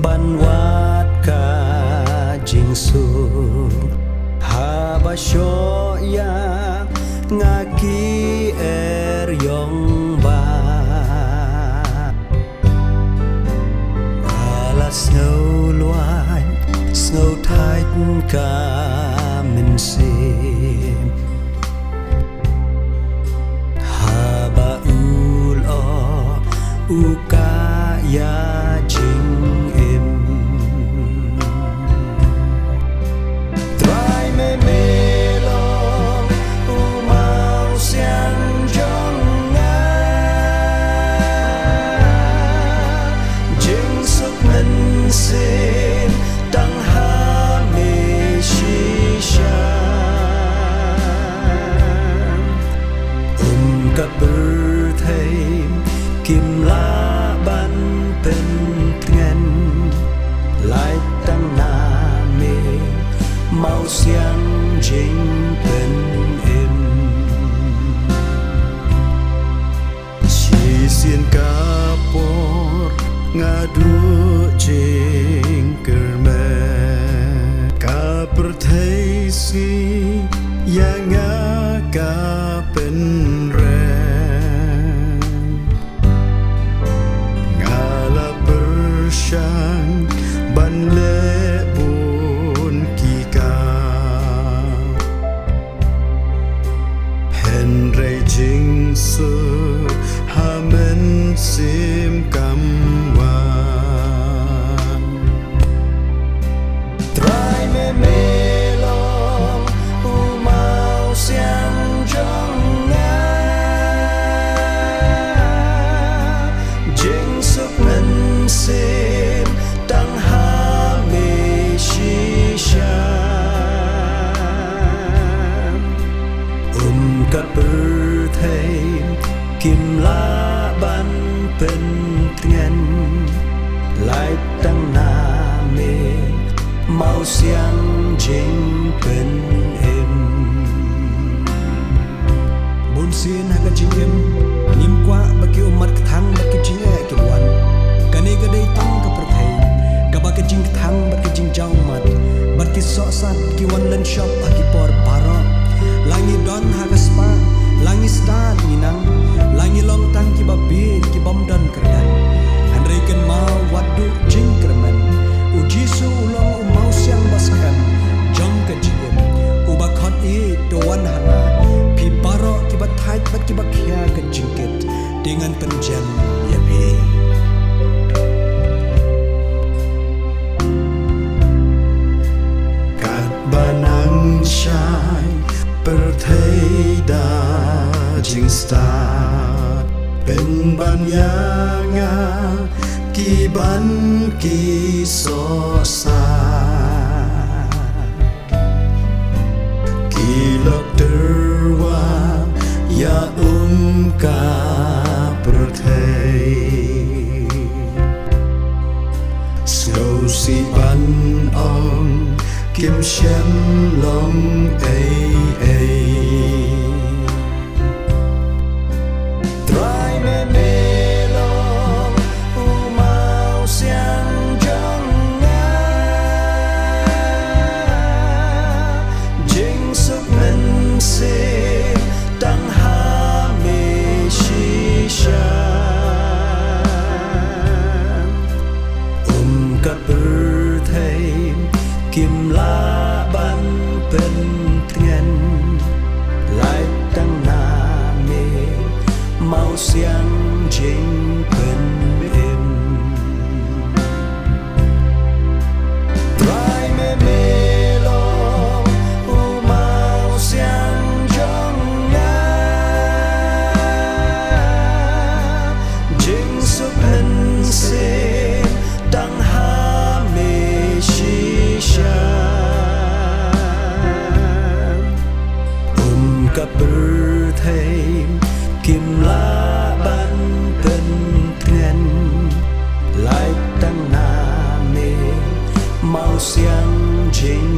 banwatka jingsu habashoya ngaki yong ba ala snow luan snow tight ka min sim haba ul o ukaya jing im try me melong umau siang jong nga jing suk men sim tang ha me shisha ka bur thai kim la ban pen ngan lai tang na me mau siang jing pen im chi sien ka por ngadu jing kerme ka per thai si yang ka pen ban le bun ki ka hen re jing su ha men sim kam wan try me melong umau siang jong nga jing suk men sim tang ha me shisha ka per thai kim la ban pen ngan lai tang na me mau siang jing pen im bun sin ha ka jing im nim kwa baki umat thang baki jing e kilwan kane ga dei tang ka per thai ka baki jing thang baki jing jang mat baki so sat ki wan len shop baki por paro langi don ha ka spa langi star ninang langi long tang ki babi ki bom don kerdan handai ken mau wadu jing kerman uji su ulong umau siang baskan jong ka jigum uba khot e to wan hana pi paro ki bat thai bat ki bakhya ka jingket dengan penjam ya bi kat banang shai per thai da jing star pen ban yang ki ban ki so sa ki lok terwa ya ka per thai snow si ban ong kim shem long ai try me melong umau siang jong nga jing suk men sim tang ha me shisha ka per thai kim la ban pen ngan lai tang na me mau siang jing pen im try me melong umau siang jong nga jing suk men sim tang ha me shisha ka per thai kim la ban pen ngan lai tang na me mau siang jing